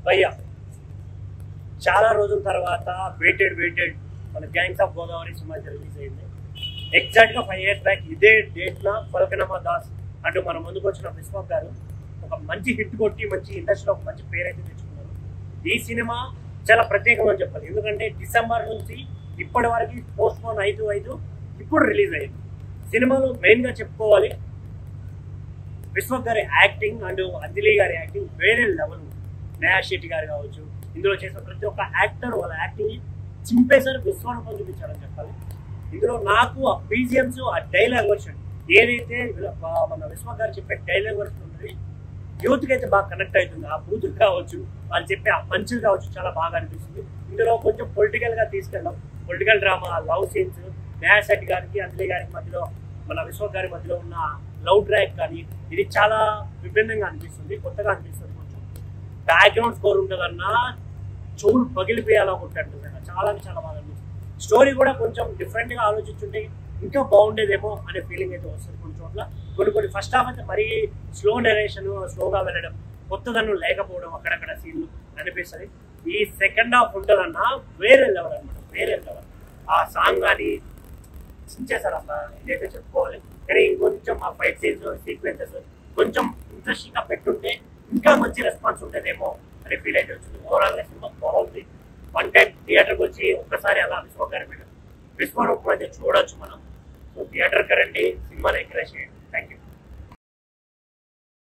భయ్యా చాలా రోజుల తర్వాత వెయిటెడ్ మన gangs of Godavari cinema release అయింది. ఎగ్జాక్ట్గా 5 years బ్యాక్ ఇదే డేట్న ఫల్కనమా దాస్ అంటూ మన ముందుకు వచ్చిన విశ్వక్ గారు ఒక మంచి హిట్ కొట్టి మంచి ఇండస్ట్రీలో ఒక మంచి పేరైతే తెచ్చుకున్నారు. ఈ సినిమా చాలా ప్రత్యేకం అని చెప్పాలి. ఎందుకంటే డిసెంబర్ నుంచి ఇప్పటి వరకు పోస్ట్ పోన్ అవుతూ ఇప్పుడు రిలీజ్ అయింది. సినిమాలో మెయిన్గా చెప్పుకోవాలి విశ్వక్ గారి యాక్టింగ్ అండ్ అంజలి గారి యాక్టింగ్ వేరే లెవెల్. నేహా శెట్టి గారు కావచ్చు, ఇందులో చేసిన ప్రతి ఒక్క యాక్టర్ వాళ్ళ యాక్టింగ్ చింపేశారు, విశ్వరూపం చూపించారని చెప్పాలి. ఇందులో నాకు ఆ బీజిఎమ్స్, ఆ డైలాగ్ వర్షన్ ఏదైతే మన విశ్వక్ గారు చెప్పే డైలాగ్ వర్షన్ ఉంటుంది యూత్కి అయితే బాగా కనెక్ట్ అవుతుంది. ఆ బూతులు కావచ్చు, వాళ్ళు చెప్పే ఆ పంచులు కావచ్చు, చాలా బాగా అనిపిస్తుంది. ఇందులో కొంచెం పొలిటికల్గా తీసుకెళ్ళాం, political drama, love scenes, Neha Shetty గారికి అంజలి గారికి మధ్యలో మన విశ్వక్ గారి మధ్యలో ఉన్న లవ్ ట్రాక్ కానీ ఇది చాలా విభిన్నంగా అనిపిస్తుంది, కొత్తగా అనిపిస్తుంది. కొంచెం బ్యాక్గ్రౌండ్ స్కోర్ ఉంటుందన్నా చెవులు పగిలిపోయేలా ఉంటుంది. చాలా బాగా అనిపిస్తుంది. స్టోరీ కూడా కొంచెం డిఫరెంట్గా ఆలోచించుంటే ఇంకా బాగుండేదేమో అనే ఫీలింగ్ అయితే వస్తుంది. కొన్ని చోట్ల కొన్ని ఫస్ట్ హాఫ్ అయితే మరీ స్లో నెరేషన్, స్లోగా వెళ్ళడం, కొత్తదనం లేకపోవడం, అక్కడక్కడ సీన్లు అనిపిస్తుంది. ఈ సెకండ్ హాఫ్ ఉంటుందన్నా వేరే లెవెల్ అనమాట, వేరే లెవెల్. ఆ సాంగ్ కానీ చించేశారు అసలు, ఇదైతే చెప్పుకోవాలి. కానీ ఇంకొంచెం ఆ ఫైట్ సీక్వెన్సెస్ కొంచెం ఇంట్రెస్టింగ్గా పెట్టుంటే ఇంకా మంచి రెస్పాన్స్ ఉంటుందేమో అనే ఫీల్ అయితే వచ్చింది. ఓవరాల్గా సినిమా బాగుంది. 1 time థియేటర్కి వచ్చి ఒక్కసారి అలా విశ్వరూపం అయితే చూడొచ్చు మనం. సో థియేటర్కి రండి, సినిమాని ఎంకరేజ్ చేయండి.